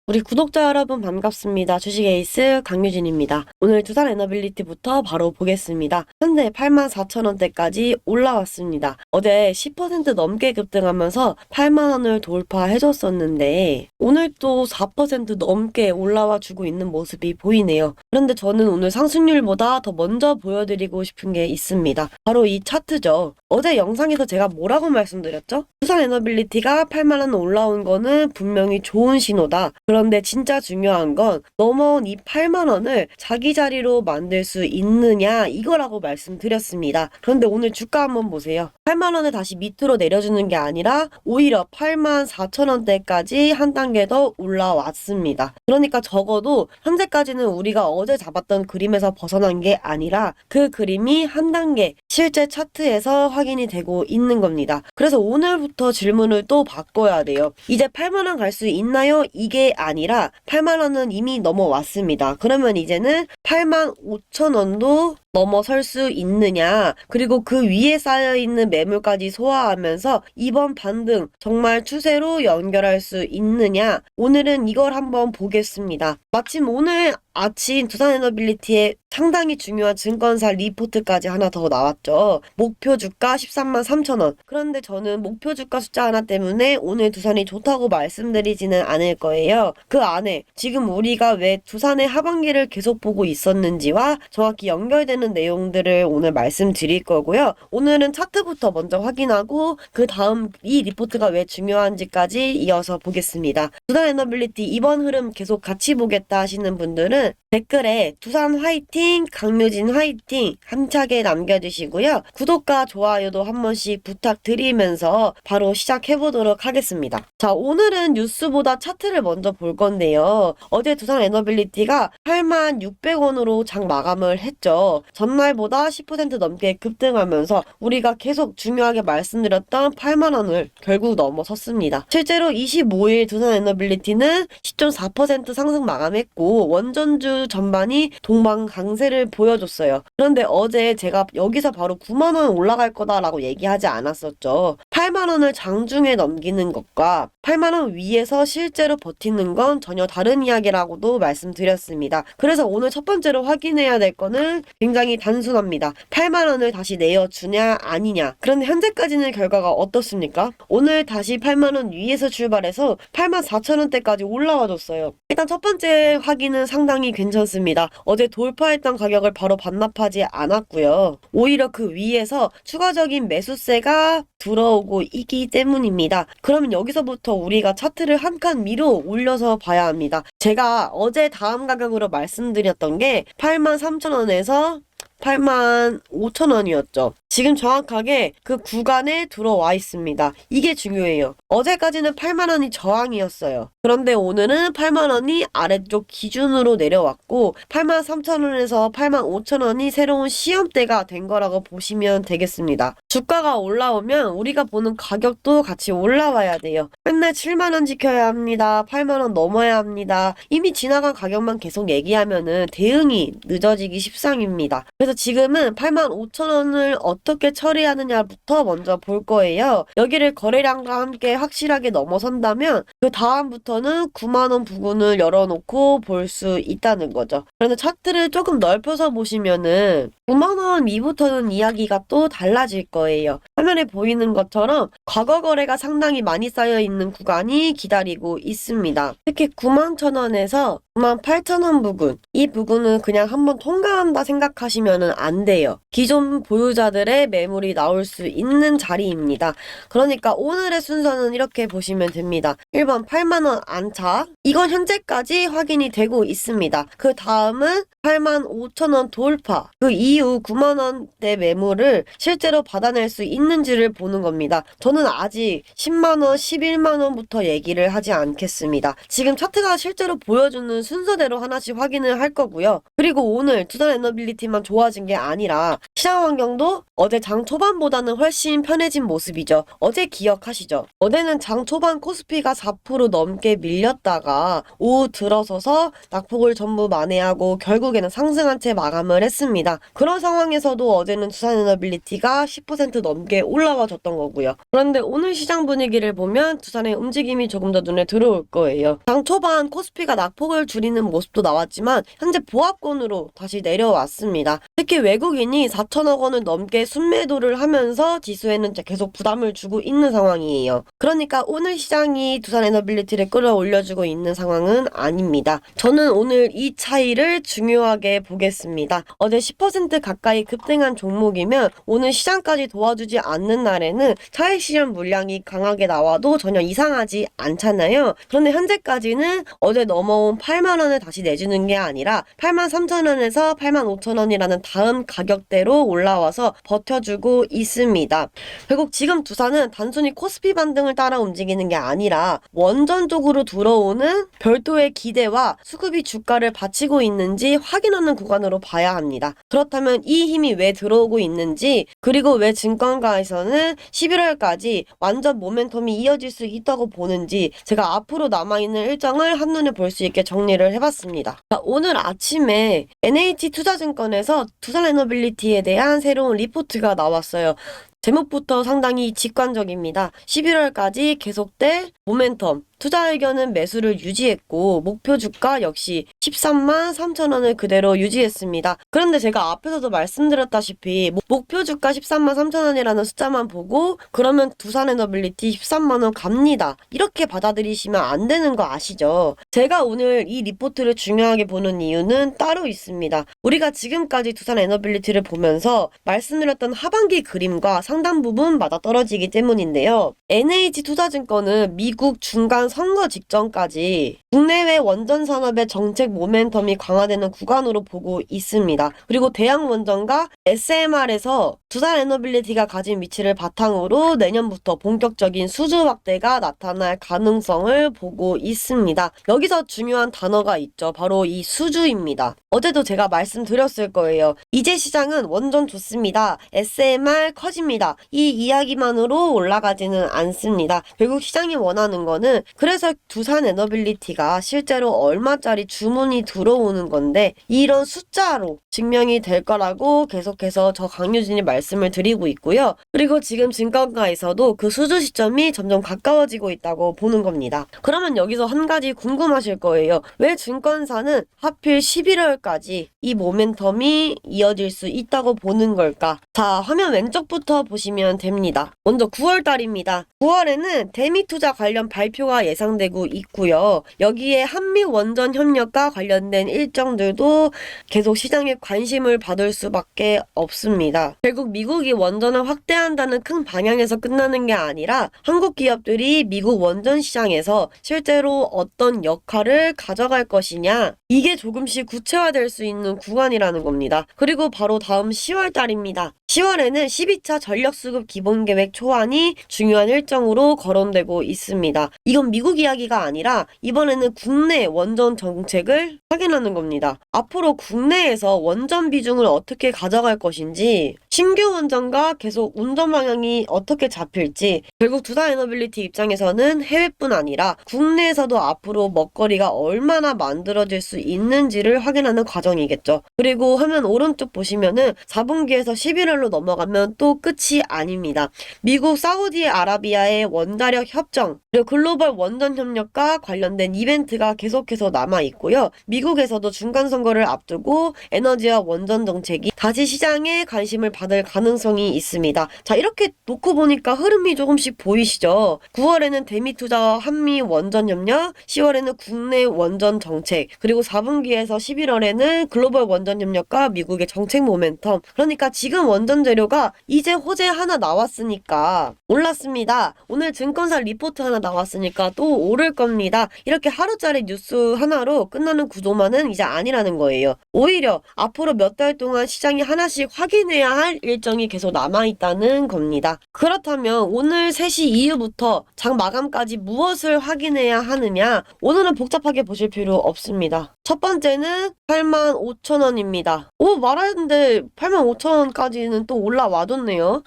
우리 구독자 여러분 반갑습니다. 주식에이스 강유진입니다. 오늘 두산에너빌리티부터 바로 보겠습니다. 현재 84,000원대까지 올라왔습니다. 어제 10% 넘게 급등하면서 8만원을 돌파해줬었는데 오늘 또 4% 넘게 올라와 주고 있는 모습이 보이네요. 그런데 저는 오늘 상승률보다 더 먼저 보여드리고 싶은 게 있습니다. 바로 이 차트죠. 어제 영상에서 제가 뭐라고 말씀드렸죠? 두산에너빌리티가 8만원 올라온 거는 분명히 좋은 신호다. 그런데 진짜 중요한 건 넘어온 이 8만원을 자기 자리로 만들 수 있느냐 이거라고 말씀드렸습니다. 그런데 오늘 주가 한번 보세요. 8만원을 다시 밑으로 내려주는 게 아니라 오히려 84,000원대까지 한 단계 더 올라왔습니다. 그러니까 적어도 현재까지는 우리가 어제 잡았던 그림에서 벗어난 게 아니라 그 그림이 한 단계 실제 차트에서 확인이 되고 있는 겁니다. 그래서 오늘부터 질문을 또 바꿔야 돼요. 이제 8만원 갈 수 있나요? 이게 아니라 8만원은 이미 넘어왔습니다. 그러면 이제는 85,000원도 넘어설 수 있느냐, 그리고 그 위에 쌓여있는 매물까지 소화하면서 이번 반등 정말 추세로 연결할 수 있느냐, 오늘은 이걸 한번 보겠습니다. 마침 오늘 아침 두산에너빌리티에 상당히 중요한 증권사 리포트까지 하나 더 나왔죠. 목표 주가 13만 3천원. 그런데 저는 목표 주가 숫자 하나 때문에 오늘 두산이 좋다고 말씀드리지는 않을 거예요. 그 안에 지금 우리가 왜 두산의 하반기를 계속 보고 있었는지와 정확히 연결되는 내용들을 오늘 말씀드릴 거고요. 오늘은 차트부터 먼저 확인하고 그 다음 이 리포트가 왜 중요한지까지 이어서 보겠습니다. 두산에너빌리티 이번 흐름 계속 같이 보겠다 하시는 분들은 댓글에 두산 화이팅, 강유진 화이팅 함차게 남겨주시고요. 구독과 좋아요도 한 번씩 부탁드리면서 바로 시작해보도록 하겠습니다. 자, 오늘은 뉴스보다 차트를 먼저 볼 건데요. 어제 두산에너빌리티가 86,600원으로 장 마감을 했죠. 전날보다 10% 넘게 급등하면서 우리가 계속 중요하게 말씀드렸던 8만원을 결국 넘어섰습니다. 실제로 25일 두산에너빌리티는 10.4% 상승 마감했고 원전주 전반이 동방 강세를 보여줬어요. 그런데 어제 제가 여기서 바로 9만원 올라갈 거다라고 얘기하지 않았었죠. 8만원을 장중에 넘기는 것과 8만원 위에서 실제로 버티는 건 전혀 다른 이야기라고도 말씀드렸습니다. 그래서 오늘 첫 번째로 확인해야 될 거는 굉장히 단순합니다. 8만원을 다시 내어주냐 아니냐. 그런데 현재까지는 결과가 어떻습니까? 오늘 다시 8만원 위에서 출발해서 84,000원대까지 올라와줬어요. 일단 첫 번째 확인은 상당히 괜찮습니다. 어제 돌파했던 가격을 바로 반납하지 않았고요. 오히려 그 위에서 추가적인 매수세가 들어오고 있기 때문입니다. 그러면 여기서부터 우리가 차트를 한 칸 위로 올려서 봐야 합니다. 제가 어제 다음 가격으로 말씀드렸던 게 83,000원에서 85,000원이었죠. 지금 정확하게 그 구간에 들어와 있습니다. 이게 중요해요. 어제까지는 8만원이 저항이었어요. 그런데 오늘은 8만원이 아래쪽 기준으로 내려왔고 83,000원에서 85,000원이 새로운 시험대가 된 거라고 보시면 되겠습니다. 주가가 올라오면 우리가 보는 가격도 같이 올라와야 돼요. 맨날 7만원 지켜야 합니다. 8만원 넘어야 합니다. 이미 지나간 가격만 계속 얘기하면은 대응이 늦어지기 십상입니다. 그래서 지금은 85,000원을 어떻게 처리하느냐부터 먼저 볼 거예요. 여기를 거래량과 함께 확실하게 넘어선다면 그 다음부터는 9만원 부근을 열어놓고 볼 수 있다는 거죠. 그런데 차트를 조금 넓혀서 보시면은 9만원 미부터는 이야기가 또 달라질 거예요. 화면에 보이는 것처럼 과거 거래가 상당히 많이 쌓여있는 구간이 기다리고 있습니다. 특히 91,000원에서 98,000원 부근, 이 부근은 그냥 한번 통과한다 생각하시면 안 돼요. 기존 보유자들의 매물이 나올 수 있는 자리입니다. 그러니까 오늘의 순서는 이렇게 보시면 됩니다. 1번 8만원 안착, 이건 현재까지 확인이 되고 있습니다. 그 다음은 85,000원 돌파, 그 이후 9만원대 매물을 실제로 받아낼 수 있는지를 보는 겁니다. 저는 아직 10만원, 11만원부터 얘기를 하지 않겠습니다. 지금 차트가 실제로 보여주는 순서대로 하나씩 확인을 할 거고요. 그리고 오늘 두산에너빌리티만 좋아진 게 아니라 시장 환경도 어제 장 초반보다는 훨씬 편해진 모습이죠. 어제 기억하시죠? 어제는 장 초반 코스피가 4% 넘게 밀렸다가 오후 들어서서 낙폭을 전부 만회하고 결국에는 상승한 채 마감을 했습니다. 그런 상황에서도 어제는 두산에너빌리티가 10% 넘게 올라와줬던 거고요. 그런데 오늘 시장 분위기를 보면 두산의 움직임이 조금 더 눈에 들어올 거예요. 장 초반 코스피가 낙폭을 줄이는 모습도 나왔지만 현재 보합권으로 다시 내려왔습니다. 특히 외국인이 4천억 원을 넘게 순매도를 하면서 지수에는 계속 부담을 주고 있는 상황이에요. 그러니까 오늘 시장이 두산에너빌리티를 끌어올려주고 있는 상황은 아닙니다. 저는 오늘 이 차이를 중요하게 보겠습니다. 어제 10% 가까이 급등한 종목이면 오늘 시장까지 도와주지 않는 날에는 차익 실현 물량이 강하게 나와도 전혀 이상하지 않잖아요. 그런데 현재까지는 어제 넘어온 8만 원을 다시 내주는 게 아니라 8만 3천 원에서 8만 5천 원이라는 다음 가격대로 올라와서 버텨주고 있습니다. 결국 지금 두산은 단순히 코스피 반등을 따라 움직이는 게 아니라 원전적으로 들어오는 별도의 기대와 수급이 주가를 받치고 있는지 확인하는 구간으로 봐야 합니다. 그렇다면 이 힘이 왜 들어오고 있는지, 그리고 왜 증권가에서는 11월까지 완전 모멘텀이 이어질 수 있다고 보는지 제가 앞으로 남아있는 일정을 한눈에 볼 수 있게 정리를 해봤습니다. 오늘 아침에 NH투자증권에서 두산에너빌리티에 대한 새로운 리포트가 나왔어요. 제목부터 상당히 직관적입니다. 11월까지 계속될 모멘텀, 투자 의견은 매수를 유지했고 목표 주가 역시 13만 3천 원을 그대로 유지했습니다. 그런데 제가 앞에서도 말씀드렸다시피 목표 주가 13만 3천 원이라는 숫자만 보고 그러면 두산에너빌리티 13만 원 갑니다, 이렇게 받아들이시면 안 되는 거 아시죠? 제가 오늘 이 리포트를 중요하게 보는 이유는 따로 있습니다. 우리가 지금까지 두산에너빌리티를 보면서 말씀드렸던 하반기 그림과 상당 부분 맞아떨어지기 때문인데요. NH투자증권은 미국 중간 선거 직전까지 국내외 원전 산업의 정책 모멘텀이 강화되는 구간으로 보고 있습니다. 그리고 대양원전과 SMR에서 두산에너빌리티가 가진 위치를 바탕으로 내년부터 본격적인 수주 확대가 나타날 가능성을 보고 있습니다. 여기서 중요한 단어가 있죠. 바로 이 수주입니다. 어제도 제가 말씀드렸을 거예요. 이제 시장은 원전 좋습니다, SMR 커집니다, 이 이야기만으로 올라가지는 않습니다. 결국 시장이 원하는 거는, 그래서 두산에너빌리티가 실제로 얼마짜리 주문이 들어오는 건데 이런 숫자로 증명이 될 거라고 계속해서 저 강유진이 말씀을 드리고 있고요. 그리고 지금 증권가에서도 그 수주 시점이 점점 가까워지고 있다고 보는 겁니다. 그러면 여기서 한 가지 궁금하실 거예요. 왜 증권사는 하필 11월까지 이 모멘텀이 이어질 수 있다고 보는 걸까? 자, 화면 왼쪽부터 보시면 됩니다. 먼저 9월달입니다. 9월에는 대미투자 관련 발표가 예상되고 있고요. 여기에 한미 원전 협력과 관련된 일정들도 계속 시장에 관심을 받을 수밖에 없습니다. 결국 미국이 원전을 확대한다는 큰 방향에서 끝나는 게 아니라 한국 기업들이 미국 원전 시장에서 실제로 어떤 역할을 가져갈 것이냐, 이게 조금씩 구체화될 수 있는 구간이라는 겁니다. 그리고 바로 다음 10월달입니다. 10월에는 12차 전력수급 기본계획 초안이 중요한 일정으로 거론되고 있습니다. 이건 미국 이야기가 아니라 이번에는 국내 원전 정책을 확인하는 겁니다. 앞으로 국내에서 원전 비중을 어떻게 가져갈 것인지, 신규 원전과 계속 운전 방향이 어떻게 잡힐지, 결국 두산에너빌리티 입장에서는 해외뿐 아니라 국내에서도 앞으로 먹거리가 얼마나 만들어질 수 있는지를 확인하는 과정이겠죠. 그리고 화면 오른쪽 보시면은 4분기에서 11월로 넘어가면 또 끝이 아닙니다. 미국 사우디아라비아의 원자력 협정, 그리고 글로벌 원전 협력과 관련된 이벤트가 계속해서 남아 있고요. 미국에서도 중간선거를 앞두고 에너지와 원전 정책이 다시 시장에 관심을 받을 가능성이 있습니다. 자, 이렇게 놓고 보니까 흐름이 조금씩 보이시죠? 9월에는 대미투자와 한미 원전 협력, 10월에는 국내 원전 정책, 그리고 4분기에서 11월에는 글로벌 원전 협력과 미국의 정책 모멘텀. 그러니까 지금 원전 재료가 이제 호재 하나 나왔으니까 올랐습니다. 오늘 증권사 리포트 하나 나왔으니까 또 오를 겁니다. 이렇게 하루짜리 뉴스 하나로 끝나는 구조만은 이제 아니라는 거예요. 오히려 앞으로 몇 달 동안 시장이 하나씩 확인해야 할 일정이 계속 남아있다는 겁니다. 그렇다면 오늘 3시 이후부터 장 마감까지 무엇을 확인해야 하느냐? 오늘은 복잡하게 보실 필요 없습니다. 첫 번째는 85,000원입니다. 말하는데 85,000원까지는 또 올라와뒀네요.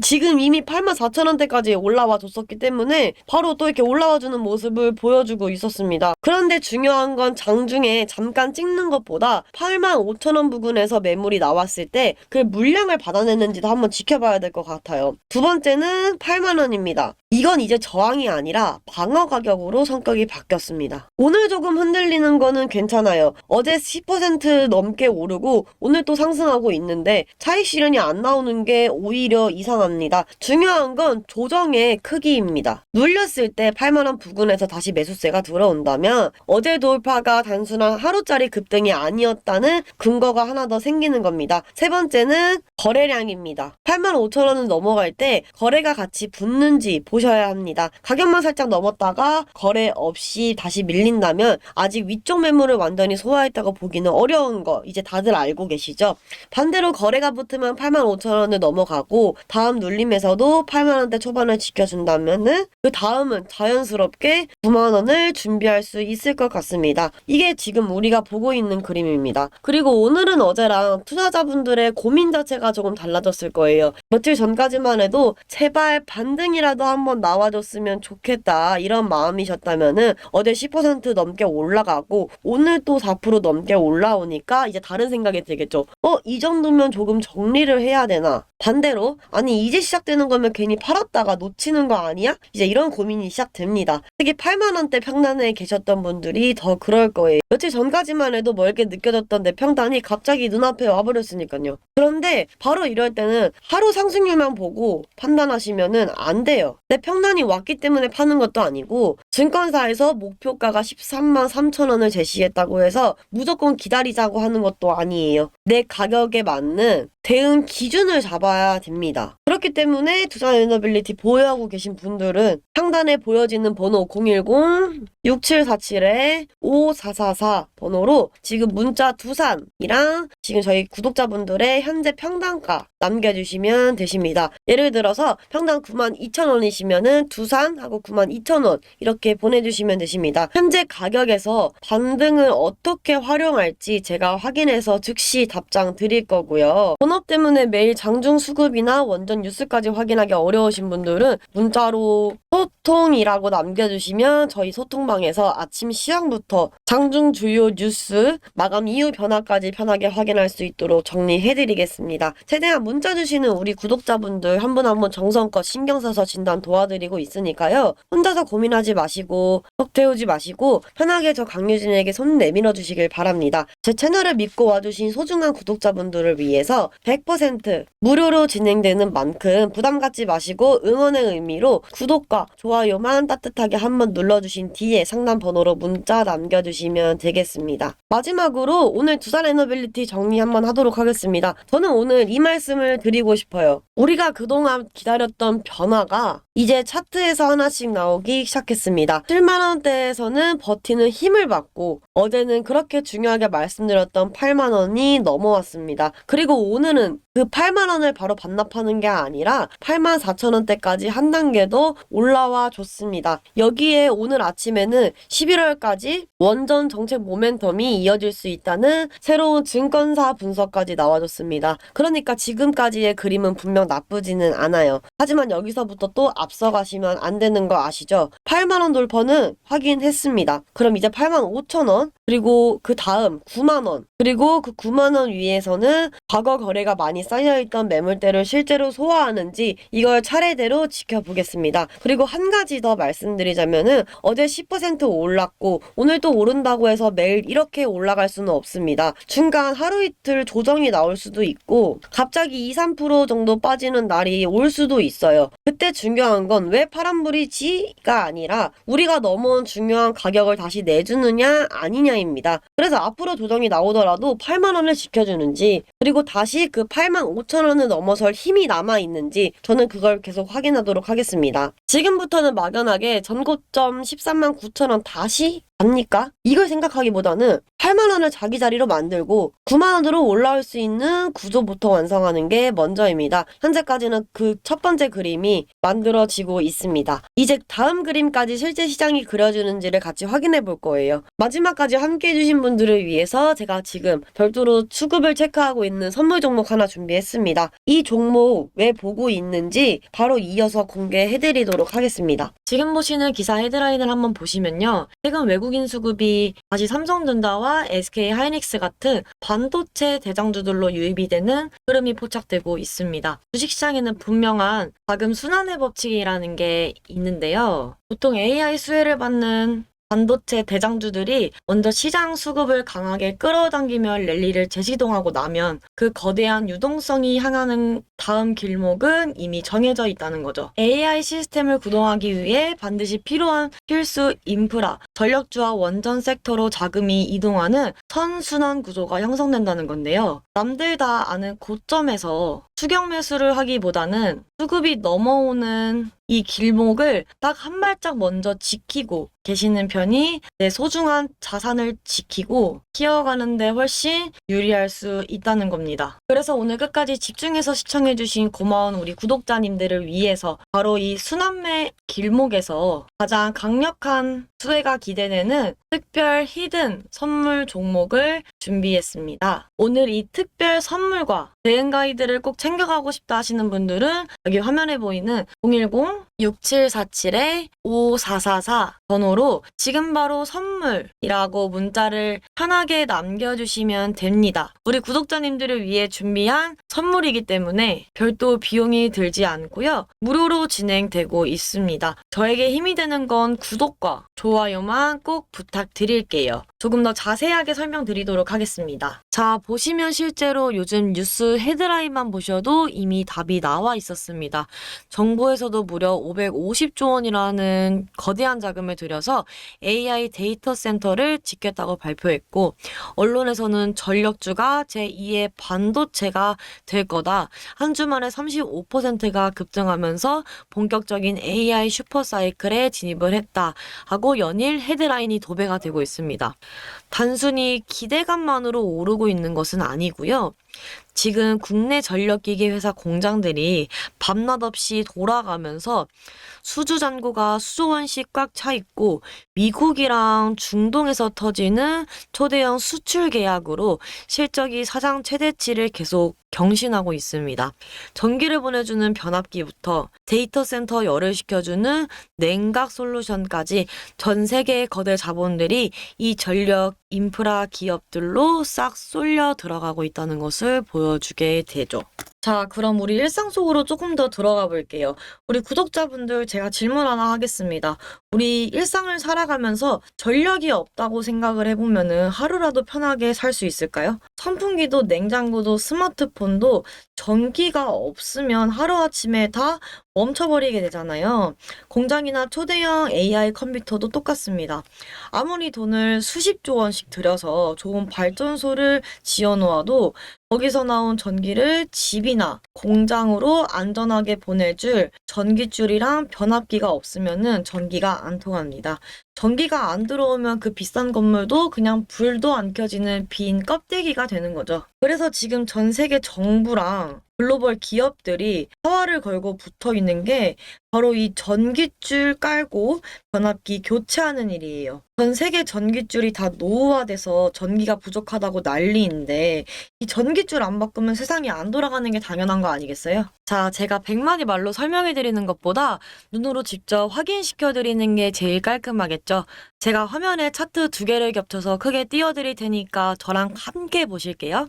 지금 이미 84,000원대까지 올라와 줬었기 때문에 바로 또 이렇게 올라와주는 모습을 보여주고 있었습니다. 그런데 중요한 건 장중에 잠깐 찍는 것보다 85,000원 부근에서 매물이 나왔을 때 그 물량을 받아냈는지도 한번 지켜봐야 될 것 같아요. 두 번째는 8만원입니다. 이건 이제 저항이 아니라 방어 가격으로 성격이 바뀌었습니다. 오늘 조금 흔들리는 거는 괜찮아요. 어제 10% 넘게 오르고 오늘 또 상승하고 있는데 차익 실현이 안 나오는 게 오히려 이상합니다. 중요한 건 조정의 크기입니다. 눌렸을 때 8만원 부근에서 다시 매수세가 들어온다면 어제 돌파가 단순한 하루짜리 급등이 아니었다는 근거가 하나 더 생기는 겁니다. 세 번째는 거래량입니다. 85,000원을 넘어갈 때 거래가 같이 붙는지 보셔야 합니다. 가격만 살짝 넘었다가 거래 없이 다시 밀린다면 아직 위쪽 매물을 완전히 소화했다고 보기는 어려운 거 이제 다들 알고 계시죠? 반대로 거래가 붙으면 85,000원을 넘어가고 다음 눌림에서도 8만원대 초반을 지켜준다면은 그 다음은 자연스럽게 9만원을 준비할 수 있을 것 같습니다. 이게 지금 우리가 보고 있는 그림입니다. 그리고 오늘은 어제랑 투자자분들의 고민 자체가 조금 달라졌을 거예요. 며칠 전까지만 해도 제발 반등이라도 한번 나와줬으면 좋겠다 이런 마음이셨다면은 어제 10% 넘게 올라가고 오늘 또 4% 넘게 올라오니까 이제 다른 생각이 들겠죠. 이 정도면 조금 정리를 해야 되나? 반대로 아니 이제 시작되는 거면 괜히 팔았다가 놓치는 거 아니야? 이제 이런 고민이 시작됩니다. 특히 8만원대 평단에 계셨던 분들이 더 그럴 거예요. 며칠 전까지만 해도 멀게 느껴졌던 내 평단이 갑자기 눈앞에 와버렸으니까요. 그런데 바로 이럴 때는 하루 상승률만 보고 판단하시면은 안 돼요. 내 평단이 왔기 때문에 파는 것도 아니고 증권사에서 목표가가 13만 3천원을 제시했다고 해서 무조건 기다리자고 하는 것도 아니에요. 내 가격에 맞는 대응 기준을 잡아야 됩니다. 그렇기 때문에 두산 에너빌리티 보유하고 계신 분들은 상단에 보여지는 번호 010-6747-5444 번호로 지금 문자 두산이랑 지금 저희 구독자분들의 현재 평단가 남겨주시면 되십니다. 예를 들어서 평당 92,000원이시면은 두산하고 92,000원 이렇게 보내주시면 되십니다. 현재 가격에서 반등을 어떻게 활용할지 제가 확인해서 즉시 답장 드릴 거고요. 본업 때문에 매일 장중 수급이나 원전 뉴스까지 확인하기 어려우신 분들은 문자로 소통이라고 남겨주시면 저희 소통방에서 아침 시황부터 장중 주요 뉴스, 마감 이후 변화까지 편하게 확인할 수 있도록 정리해드리겠습니다. 최대한 문자 주시는 우리 구독자분들 한 분 한 분 정성껏 신경 써서 진단 도와드리고 있으니까요. 혼자서 고민하지 마시고 속 태우지 마시고 편하게 저 강유진에게 손 내밀어 주시길 바랍니다. 제 채널을 믿고 와주신 소중한 구독자분들을 위해서 100% 무료로 진행되는 만큼 부담 갖지 마시고 응원의 의미로 구독과 좋아요만 따뜻하게 한번 눌러주신 뒤에 상담 번호로 문자 남겨주시면 되겠습니다. 마지막으로 오늘 두산 에너빌리티 정리 한번 하도록 하겠습니다. 저는 오늘 이 말씀을 드리고 싶어요. 우리가 그동안 기다렸던 변화가 이제 차트에서 하나씩 나오기 시작했습니다. 7만원대에서는 버티는 힘을 받고 어제는 그렇게 중요하게 말씀드렸던 8만원이 넘어왔습니다. 그리고 오늘은 그 8만원을 바로 반납하는 게 아니라 84,000원대까지 한 단계 더 올라와 줬습니다. 여기에 오늘 아침에는 11월까지 원전 정책 모멘텀이 이어질 수 있다는 새로운 증권사 분석까지 나와줬습니다. 그러니까 지금까지의 그림은 분명 나쁘지는 않아요. 하지만 여기서부터 또 앞서가시면 안 되는 거 아시죠? 8만원 돌파는 확인했습니다. 그럼 이제 85,000원 그리고 그 다음 9만원 그리고 그 9만원 위에서는 과거 거래가 많이 쌓여있던 매물대를 실제로 소화하는지 이걸 차례대로 지켜보겠습니다. 그리고 한 가지 더 말씀드리자면은 어제 10% 올랐고 오늘 또 오른다고 해서 매일 이렇게 올라갈 수는 없습니다. 중간 하루 이틀 조정이 나올 수도 있고 갑자기 2-3% 정도 빠지는 날이 올 수도 있어요. 그때 중요한 건 왜 파란불이지가 아니라 우리가 넘어온 중요한 가격을 다시 내주느냐 아니냐입니다. 그래서 앞으로 조정이 나오더라도 8만원을 지켜주는지 그리고 다시 그 85,000원을 넘어설 힘이 남아있는지 저는 그걸 계속 확인하도록 하겠습니다. 지금부터는 막연하게 전고점 139,000원 다시 답니까? 이걸 생각하기보다는 8만 원을 자기 자리로 만들고 9만 원으로 올라올 수 있는 구조부터 완성하는 게 먼저입니다. 현재까지는 그 첫 번째 그림이 만들어지고 있습니다. 이제 다음 그림까지 실제 시장이 그려지는지를 같이 확인해 볼 거예요. 마지막까지 함께 해주신 분들을 위해서 제가 지금 별도로 수급을 체크하고 있는 선물 종목 하나 준비했습니다. 이 종목 왜 보고 있는지 바로 이어서 공개해 드리도록 하겠습니다. 지금 보시는 기사 헤드라인을 한번 보시면요. 최근 외국인 수급이 다시 삼성전자와 SK하이닉스 같은 반도체 대장주들로 유입이 되는 흐름이 포착되고 있습니다. 주식시장에는 분명한 자금 순환의 법칙이라는 게 있는데요. 보통 AI 수혜를 받는 반도체 대장주들이 먼저 시장 수급을 강하게 끌어당기며 랠리를 재시동하고 나면 그 거대한 유동성이 향하는 다음 길목은 이미 정해져 있다는 거죠. AI 시스템을 구동하기 위해 반드시 필요한 필수 인프라, 전력주와 원전 섹터로 자금이 이동하는 선순환 구조가 형성된다는 건데요. 남들 다 아는 고점에서 추격 매수를 하기보다는 수급이 넘어오는 이 길목을 딱 한 발짝 먼저 지키고 계시는 편이 내 소중한 자산을 지키고 키워가는데 훨씬 유리할 수 있다는 겁니다. 그래서 오늘 끝까지 집중해서 시청해주신 고마운 우리 구독자님들을 위해서 바로 이 순환매 길목에서 가장 강력한 수혜가 기대되는 특별 히든 선물 종목을 준비했습니다. 오늘 이 특별 선물과 대응 가이드를 꼭 챙겨가고 싶다 하시는 분들은 여기 화면에 보이는 010-6747-5444 번호로 지금 바로 선물이라고 문자를 편하게 남겨주시면 됩니다. 우리 구독자님들을 위해 준비한 선물이기 때문에 별도 비용이 들지 않고요. 무료로 진행되고 있습니다. 저에게 힘이 되는 건 구독과 좋아요만 꼭 부탁드릴게요. 조금 더 자세하게 설명드리도록 하겠습니다. 자, 보시면 실제로 요즘 뉴스 헤드라인만 보셔도 이미 답이 나와 있었습니다. 정부에서도 무려 550조 원이라는 거대한 자금을 들여서 AI 데이터 센터를 짓겠다고 발표했고, 언론에서는 전력주가 제2의 반도체가 될 거다. 한 주 만에 35%가 급등하면서 본격적인 AI 슈퍼사이클에 진입을 했다 하고 연일 헤드라인이 도배가 되고 있습니다. 단순히 기대감만으로 오르고 있는 것은 아니고요. 지금 국내 전력기기 회사 공장들이 밤낮 없이 돌아가면서 수주 잔고가 수조 원씩 꽉 차 있고 미국이랑 중동에서 터지는 초대형 수출 계약으로 실적이 사상 최대치를 계속 경신하고 있습니다. 전기를 보내주는 변압기부터 데이터 센터 열을 식혀주는 냉각 솔루션까지 전 세계의 거대 자본들이 이 전력 인프라 기업들로 싹 쏠려 들어가고 있다는 것을 보여주게 되죠. 자, 그럼 우리 일상 속으로 조금 더 들어가 볼게요. 우리 구독자분들 제가 질문 하나 하겠습니다. 우리 일상을 살아가면서 전력이 없다고 생각을 해보면은 하루라도 편하게 살 수 있을까요? 선풍기도 냉장고도 스마트폰도 전기가 없으면 하루아침에 다 멈춰버리게 되잖아요. 공장이나 초대형 AI 컴퓨터도 똑같습니다. 아무리 돈을 수십조 원씩 들여서 좋은 발전소를 지어놓아도 거기서 나온 전기를 집이나 공장으로 안전하게 보내줄 전기줄이랑 변압기가 없으면은 전기가 안 통합니다. 전기가 안 들어오면 그 비싼 건물도 그냥 불도 안 켜지는 빈 껍데기가 되는 거죠. 그래서 지금 전 세계 정부랑 글로벌 기업들이 사활을 걸고 붙어 있는 게 바로 이 전기줄 깔고 변압기 교체하는 일이에요. 전 세계 전기줄이 다 노후화돼서 전기가 부족하다고 난리인데 이 전기줄 안 바꾸면 세상이 안 돌아가는 게 당연한 거 아니겠어요? 자, 제가 100마디 말로 설명해 드리는 것보다 눈으로 직접 확인시켜 드리는 게 제일 깔끔하겠죠. 제가 화면에 차트 2개를 겹쳐서 크게 띄워 드릴 테니까 저랑 함께 보실게요.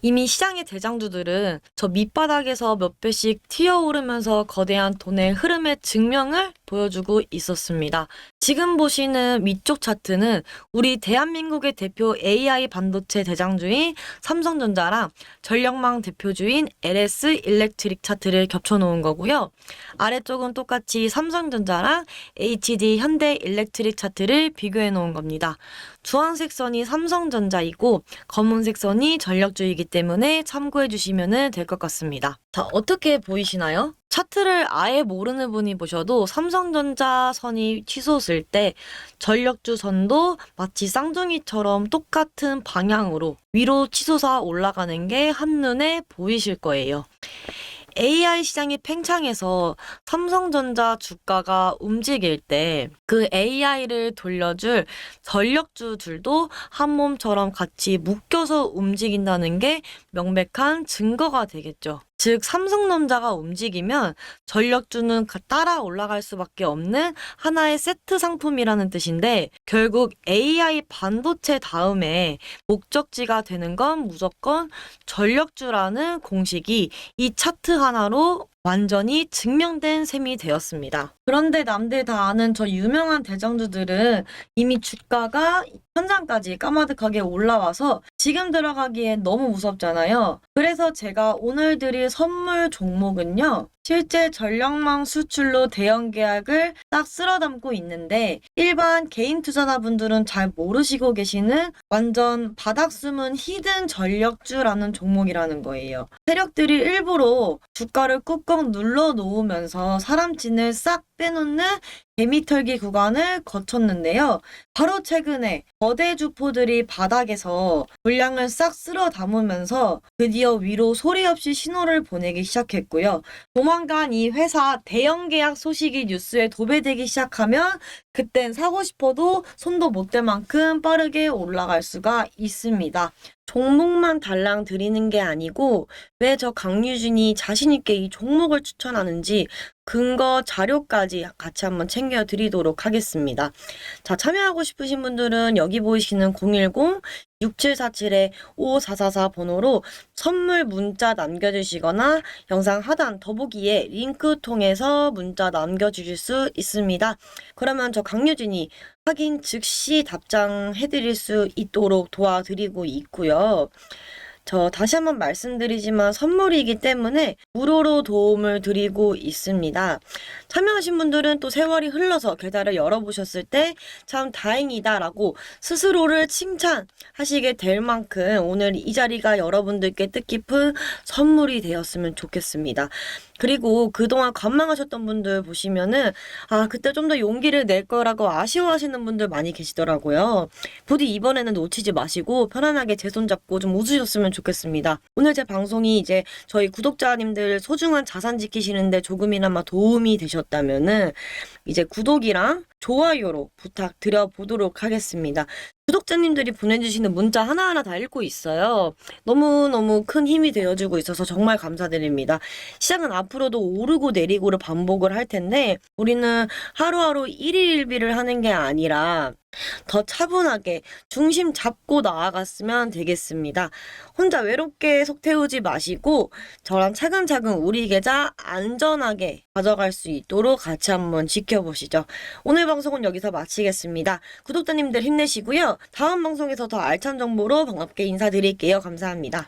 이미 시장의 대장주들은 저 밑바닥에서 몇 배씩 튀어오르면서 거대한 돈의 흐름의 증명을 보여주고 있었습니다. 지금 보시는 위쪽 차트는 우리 대한민국의 대표 AI 반도체 대장주인 삼성전자랑 전력망 대표주인 LS 일렉트릭 차트를 겹쳐놓은 거고요. 아래쪽은 똑같이 삼성전자랑 HD 현대 일렉트릭 차트를 비교해 놓은 겁니다. 주황색 선이 삼성전자이고 검은색 선이 전력주이기 때문에 참고해 주시면 될 것 같습니다. 자, 어떻게 보이시나요? 차트를 아예 모르는 분이 보셔도 삼성전자 선이 치솟을 때 전력주 선도 마치 쌍둥이처럼 똑같은 방향으로 위로 치솟아 올라가는 게 한눈에 보이실 거예요. AI 시장이 팽창해서 삼성전자 주가가 움직일 때 그 AI를 돌려줄 전력주들도 한 몸처럼 같이 묶여서 움직인다는 게 명백한 증거가 되겠죠. 즉, 삼성전자가 움직이면 전력주는 따라 올라갈 수밖에 없는 하나의 세트 상품이라는 뜻인데, 결국 AI 반도체 다음에 목적지가 되는 건 무조건 전력주라는 공식이 이 차트 하나로 완전히 증명된 셈이 되었습니다. 그런데 남들 다 아는 저 유명한 대장주들은 이미 주가가 천장까지 까마득하게 올라와서 지금 들어가기엔 너무 무섭잖아요. 그래서 제가 오늘 드릴 선물 종목은요, 실제 전력망 수출로 대형 계약을 딱 쓸어 담고 있는데 일반 개인 투자자분들은 잘 모르시고 계시는 완전 바닥 숨은 히든 전력주라는 종목이라는 거예요. 세력들이 일부러 주가를 꾹꾹 눌러 놓으면서 사람진을 싹 빼놓는 개미털기 구간을 거쳤는데요. 바로 최근에 거대 주포들이 바닥에서 물량을 싹 쓸어 담으면서 드디어 위로 소리 없이 신호를 보내기 시작했고요. 조만간 이 회사 대형 계약 소식이 뉴스에 도배되기 시작하면 그땐 사고 싶어도 손도 못 댈 만큼 빠르게 올라갈 수가 있습니다. 종목만 달랑 드리는 게 아니고 왜 저 강유진이 자신있게 이 종목을 추천하는지 근거 자료까지 같이 한번 챙겨 드리도록 하겠습니다. 자, 참여하고 싶으신 분들은 여기 보이시는 010-6747-5444 번호로 선물 문자 남겨주시거나 영상 하단 더보기에 링크 통해서 문자 남겨주실 수 있습니다. 그러면 저 강유진이 확인 즉시 답장해드릴 수 있도록 도와드리고 있고요. 저 다시 한번 말씀드리지만 선물이기 때문에 무료로 도움을 드리고 있습니다. 참여하신 분들은 또 세월이 흘러서 계좌를 열어보셨을 때 참 다행이다 라고 스스로를 칭찬하시게 될 만큼 오늘 이 자리가 여러분들께 뜻깊은 선물이 되었으면 좋겠습니다. 그리고 그동안 관망하셨던 분들 보시면은 그때 좀 더 용기를 낼 거라고 아쉬워하시는 분들 많이 계시더라고요. 부디 이번에는 놓치지 마시고 편안하게 제 손 잡고 좀 웃으셨으면 좋겠습니다. 오늘 제 방송이 이제 저희 구독자님들 소중한 자산 지키시는데 조금이나마 도움이 되셨다면은 이제 구독이랑 좋아요로 부탁드려 보도록 하겠습니다. 구독자님들이 보내주시는 문자 하나하나 다 읽고 있어요. 너무너무 큰 힘이 되어주고 있어서 정말 감사드립니다. 시장은 앞으로도 오르고 내리고를 반복을 할 텐데 우리는 하루하루 일일일비를 하는 게 아니라 더 차분하게 중심 잡고 나아갔으면 되겠습니다. 혼자 외롭게 속 태우지 마시고 저랑 차근차근 우리 계좌 안전하게 가져갈 수 있도록 같이 한번 지켜보시죠. 오늘 방송은 여기서 마치겠습니다. 구독자님들 힘내시고요. 다음 방송에서 더 알찬 정보로 반갑게 인사드릴게요. 감사합니다.